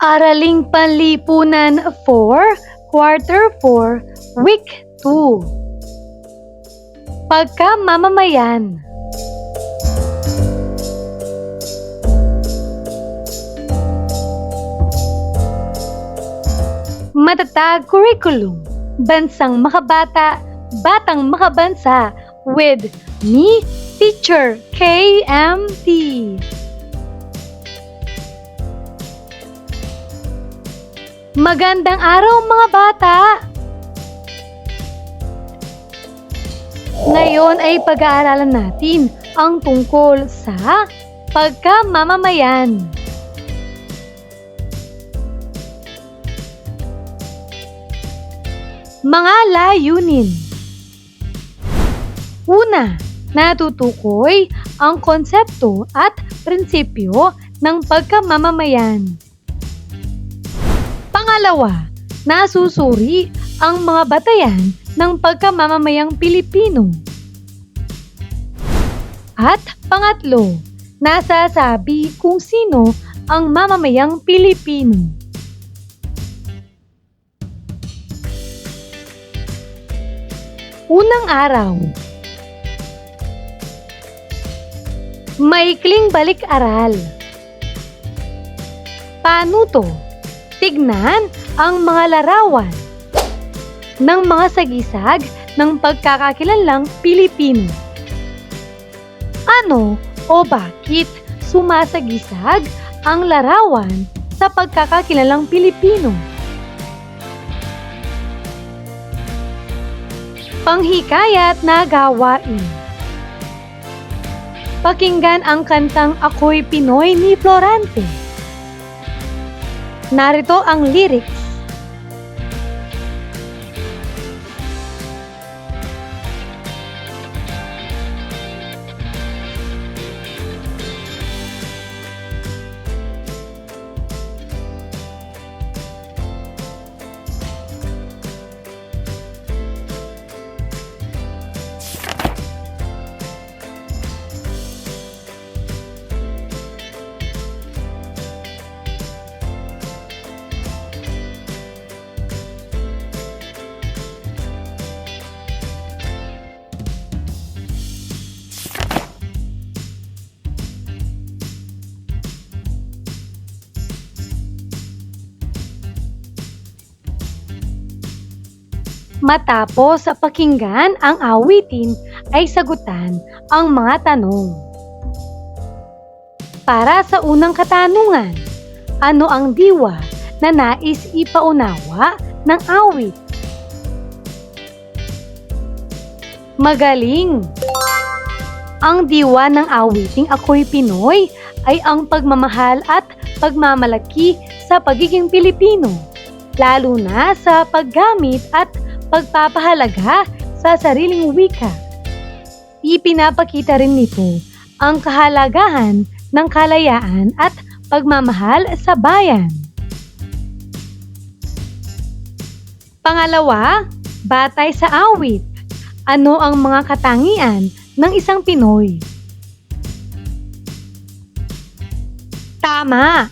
Araling Panlipunan 4, Quarter 4, Week 2. Pagkamamamayan. Matatag curriculum, bansang makabata, batang makabansa, with me, Teacher KMT. Magandang araw mga bata! Ngayon ay pag-aaralan natin ang tungkol sa pagkamamamayan. Mga layunin. Una, natutukoy ang konsepto at prinsipyo ng pagkamamamayan. Pangalawa, nasusuri ang mga batayan ng pagkamamamayang Pilipino. At pangatlo, nasasabi kung sino ang mamamayang Pilipino. Unang araw. Maikling balik-aral. Panuto. Tignan ang mga larawan ng mga sagisag ng pagkakakilanlang Pilipino. Ano o bakit sumasagisag ang larawan sa pagkakakilanlang Pilipino? Panghikayat na gawain. Pakinggan ang kantang Ako'y Pinoy ni Florante. Narito ang lyrics. Matapos pakinggan ang awitin ay sagutan ang mga tanong. Para sa unang katanungan, ano ang diwa na nais ipaunawa ng awit? Magaling! Ang diwa ng awiting Ako'y Pinoy ay ang pagmamahal at pagmamalaki sa pagiging Pilipino, lalo na sa paggamit at pagpapahalaga sa sariling wika. Ipinapakita rin nito ang kahalagahan ng kalayaan at pagmamahal sa bayan. Pangalawa, batay sa awit. Ano ang mga katangian ng isang Pinoy? Tama!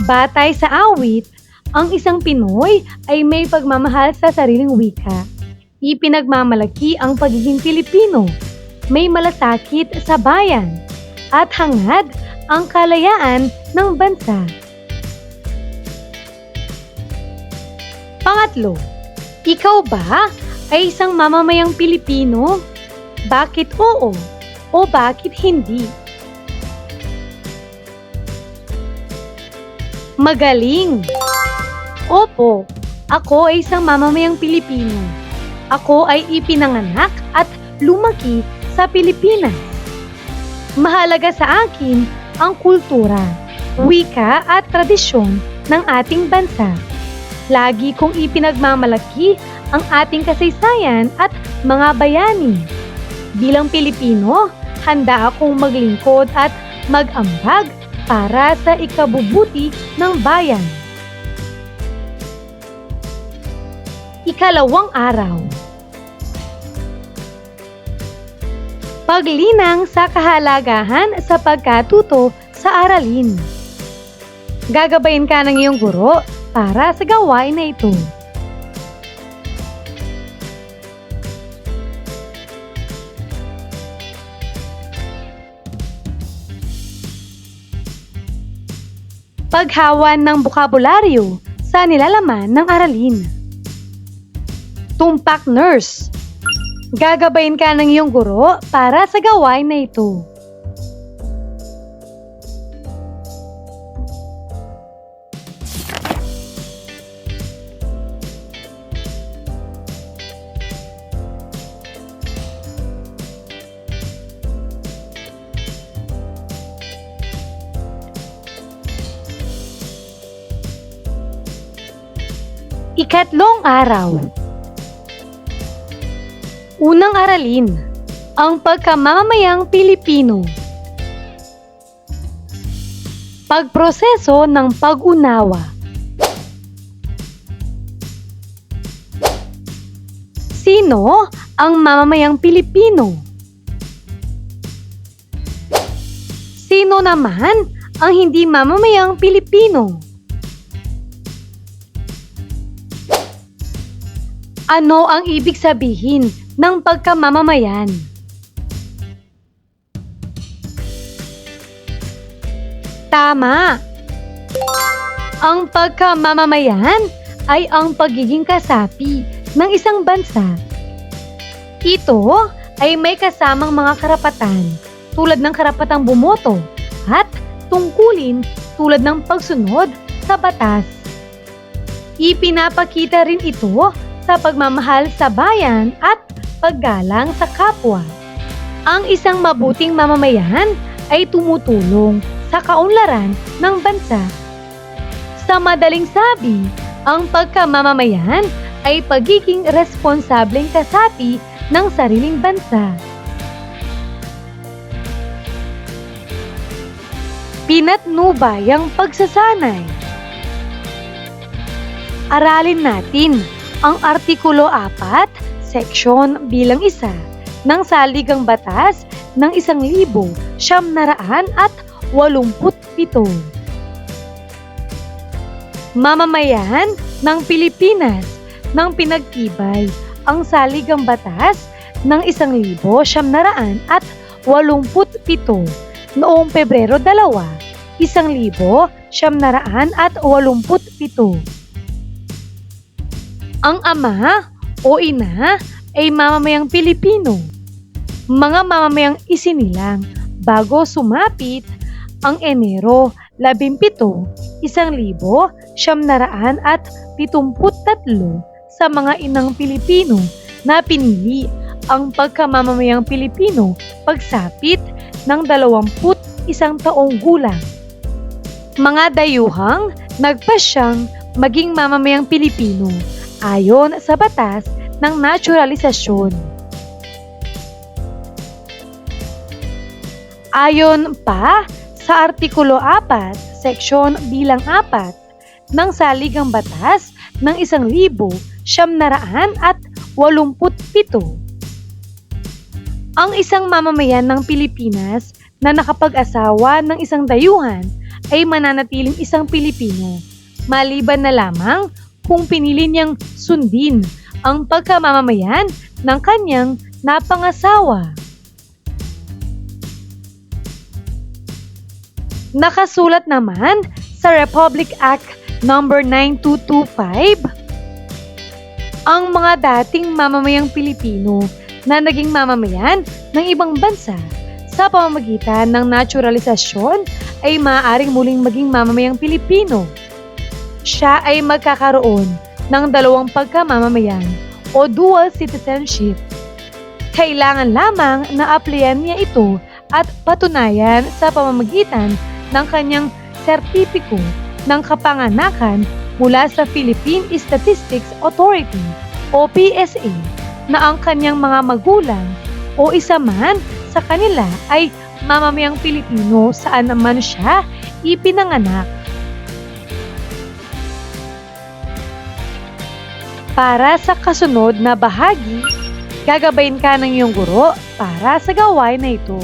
Batay sa awit, ang isang Pinoy ay may pagmamahal sa sariling wika. Ipinagmamalaki ang pagiging Pilipino, may malasakit sa bayan, at hangad ang kalayaan ng bansa. Pangatlo, ikaw ba ay isang mamamayang Pilipino? Bakit oo o bakit hindi? Magaling! Opo, ako ay isang mamamayang Pilipino. Ako ay ipinanganak at lumaki sa Pilipinas. Mahalaga sa akin ang kultura, wika at tradisyon ng ating bansa. Lagi kong ipinagmamalaki ang ating kasaysayan at mga bayani. Bilang Pilipino, handa akong maglingkod at mag-ambag para sa ikabubuti ng bayan. Ikalawang araw. Paglinang sa kahalagahan sa pagkatuto sa aralin. Gagabayin ka ng iyong guro para sa gawain na ito. Paghawan ng bokabularyo sa nilalaman ng aralin. Tumpak nurse. Gagabayin ka ng iyong guro para sa gawain na ito. Ikatlong araw. Unang aralin, ang pagkamamamayang Pilipino. Pagproseso ng pag-unawa. Sino ang mamamayang Pilipino? Sino naman ang hindi mamamayang Pilipino? Ano ang ibig sabihin ng pagkamamamayan? Tama! Ang pagkamamamayan ay ang pagiging kasapi ng isang bansa. Ito ay may kasamang mga karapatan tulad ng karapatang bumoto at tungkulin tulad ng pagsunod sa batas. Ipinapakita rin ito sa pagmamahal sa bayan at paggalang sa kapwa. Ang isang mabuting mamamayan ay tumutulong sa kaunlaran ng bansa. Sa madaling sabi, ang pagkamamamayan ay pagiging responsableng kasapi ng sariling bansa. Pinatnubayang pagsasanay. Aralin natin ang Artikulo 4, Seksyon bilang 1 ng Saligang Batas ng 1987. Mamamayan ng Pilipinas nang pinagtibay ang Saligang Batas ng 1987 noong Pebrero 2, 1987. Ang ama o ina ay mamamayang Pilipino. Mga mamamayang isinilang bago sumapit ang Enero 17, 1973 sa mga inang Pilipino na pinili ang pagkamamamayang Pilipino pagsapit ng 21 taong gulang. Mga dayuhang nagpasyang maging mamamayang Pilipino ayon sa batas ng naturalisasyon. Ayon pa sa Artikulo 4, Seksyon bilang 4 ng Saligang Batas ng 1987. Ang isang mamamayan ng Pilipinas na nakapag-asawa ng isang dayuhan ay mananatiling isang Pilipino, maliban na lamang kung pinili niyang sundin ang pagkamamamayan ng kanyang napangasawa. Nakasulat naman sa Republic Act No. 9225, ang mga dating mamamayang Pilipino na naging mamamayan ng ibang bansa sa pamamagitan ng naturalisasyon ay maaaring muling maging mamamayang Pilipino. Siya ay magkakaroon ng dalawang pagkamamamayan o dual citizenship. Kailangan lamang na applyan niya ito at patunayan sa pamamagitan ng kanyang sertipiko ng kapanganakan mula sa Philippine Statistics Authority o PSA na ang kanyang mga magulang o isa man sa kanila ay mamamayang Pilipino saan naman siya ipinanganak. Para sa kasunod na bahagi, Gagabayin ka ng iyong guro para sa gawain na ito.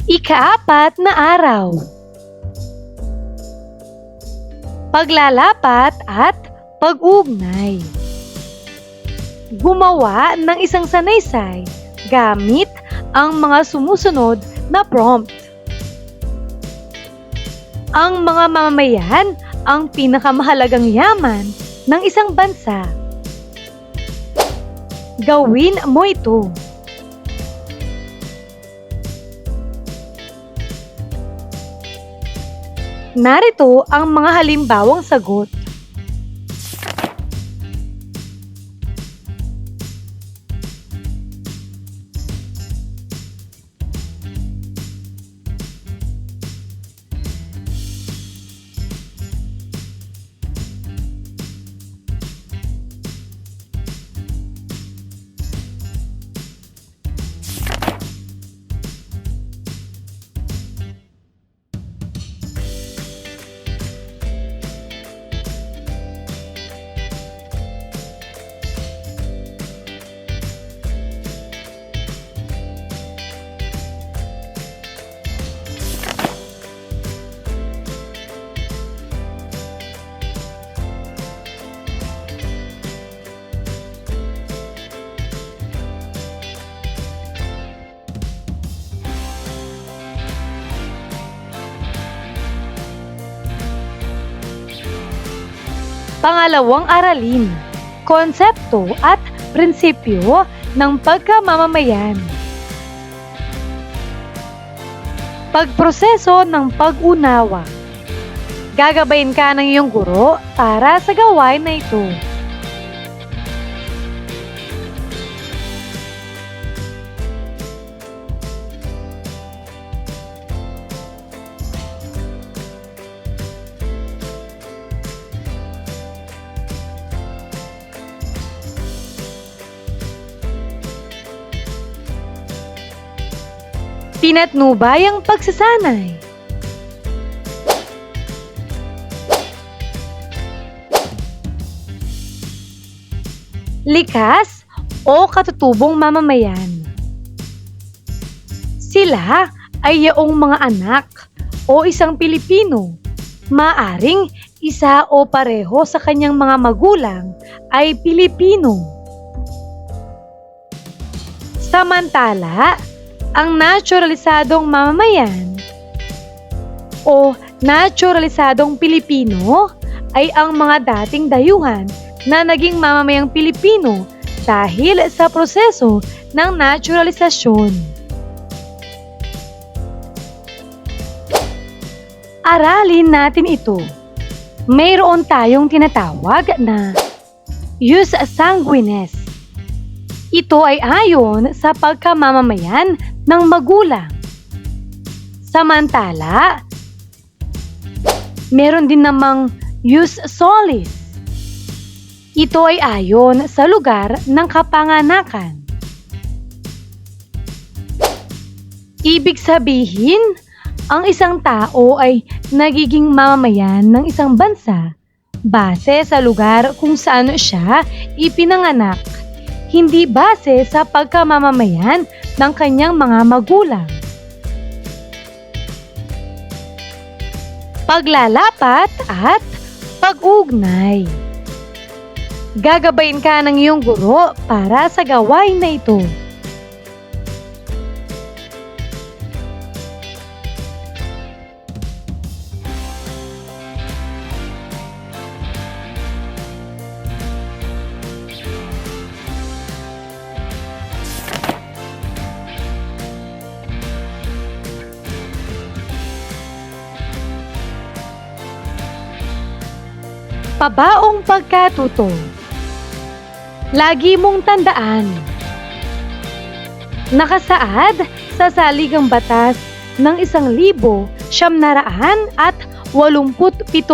Ika-4 na araw. Paglalapat at pag-ugnay. Gumawa ng isang sanaysay gamit ang mga sumusunod na prompt. Ang mga mamamayan ang pinakamahalagang yaman ng isang bansa. Gawin mo ito. Narito ang mga halimbawang sagot. Pangalawang aralin, konsepto at prinsipyo ng pagkamamamayan. Pagproseso ng pag-unawa. Gagabayin ka ng iyong guro para sa gawain na ito. Pinatnubay ang pagsasanay. Likas o katutubong mamamayan. Sila ay yaong mga anak o isang Pilipino. Maaring isa o pareho sa kanyang mga magulang ay Pilipino. Samantala, ang naturalisadong mamamayan o naturalisadong Pilipino ay ang mga dating dayuhan na naging mamamayang Pilipino dahil sa proseso ng naturalisasyon. Aralin natin ito. Mayroon tayong tinatawag na jus sanguinis. Ito ay ayon sa pagkamamamayan ng magulang. Samantala, meron din namang jus solis. Ito ay ayon sa lugar ng kapanganakan. Ibig sabihin, ang isang tao ay nagiging mamamayan ng isang bansa base sa lugar kung saan siya ipinanganak, hindi base sa pagkamamamayan ng kanyang mga magulang. Paglalapat at pag-ugnay. Gagabayin ka ng iyong guro para sa gawain na ito. Pabaong pagkatuto. Lagi mong tandaan. Nakasaad sa Saligang Batas ng 1987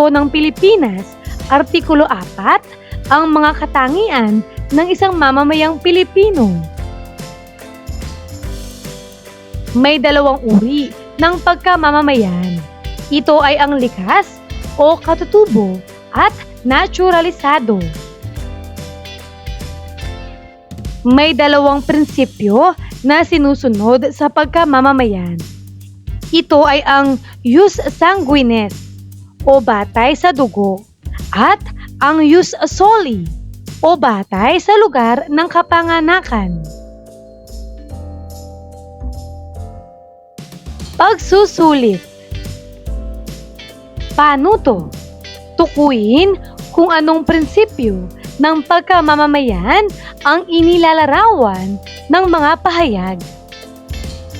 ng Pilipinas, Artikulo 4, ang mga katangian ng isang mamamayang Pilipino. May dalawang uri ng pagkamamamayan. Ito ay ang likas o katutubo at naturalisado. May dalawang prinsipyo na sinusunod sa pagkamamamayan. Ito ay ang jus sanguinis o batay sa dugo at ang jus soli o batay sa lugar ng kapanganakan. Pagsusulit. Paano to? Tukuyin kung anong prinsipyo ng pagkamamamayan ang inilalarawan ng mga pahayag.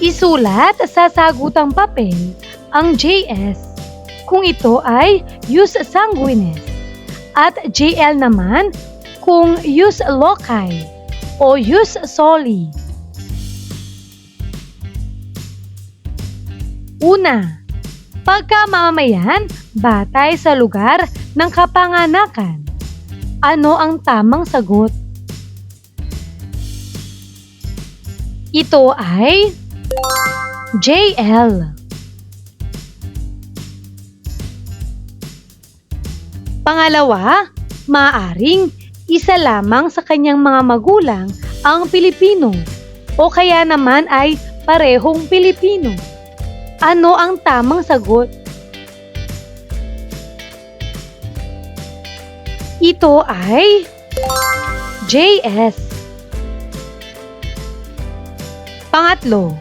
Isulat sa sagutang papel ang JS kung ito ay jus sanguinis at JL naman kung jus loci o jus soli. Una, pagkamamamayan batay sa lugar ng kapanganakan. Ano ang tamang sagot? Ito ay JL. Pangalawa, maaaring isa lamang sa kanyang mga magulang ang Pilipino o kaya naman ay parehong Pilipino. Ano ang tamang sagot? Ito ay JS. Pangatlo,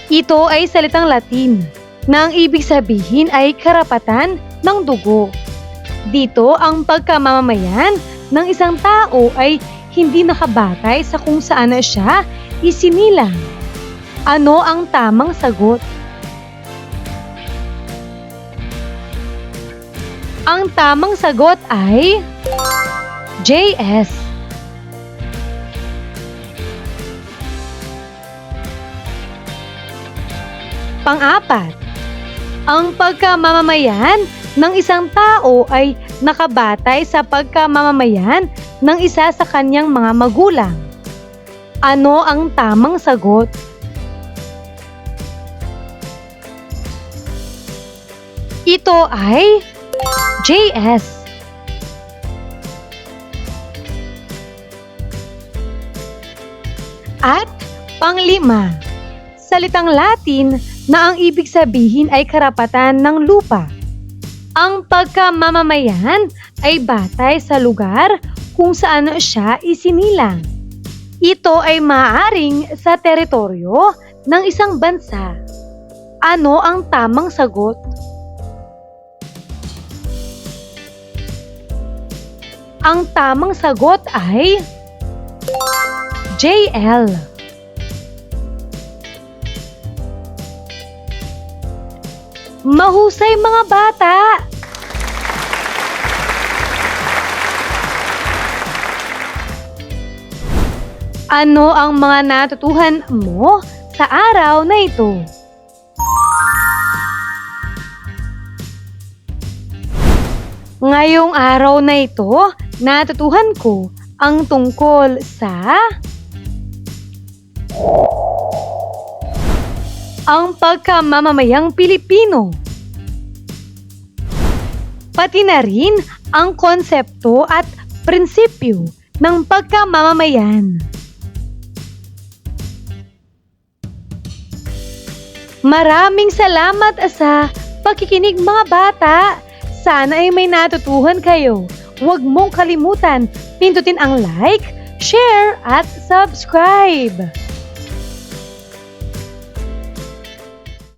ito ay salitang Latin na ang ibig sabihin ay karapatan ng dugo. Dito ang pagkamamamayan ng isang tao ay hindi nakabatay sa kung saan na siya isinilang. Ano ang tamang sagot? Ang tamang sagot ay JS. Pang-apat, ang pagkamamamayan ng isang tao ay nakabatay sa pagkamamamayan ng isa sa kanyang mga magulang. Ano ang tamang sagot? Ito ay JS. At panglima, salitang Latin na ang ibig sabihin ay karapatan ng lupa. Ang pagkamamamayan ay batay sa lugar kung saan siya isinilang. Ito ay maaaring sa teritoryo ng isang bansa. Ano ang tamang sagot? Ang tamang sagot ay JL. Mahusay mga bata! Ano ang mga natutuhan mo sa araw na ito? Ngayong araw na ito, natutuhan ko ang tungkol sa ang pagkamamamayang Pilipino. Pati na rin ang konsepto at prinsipyo ng pagkamamamayan. Maraming salamat sa pakikinig mga bata. Sana ay may natutuhan kayo. Huwag mong kalimutan, pindutin ang like, share at subscribe.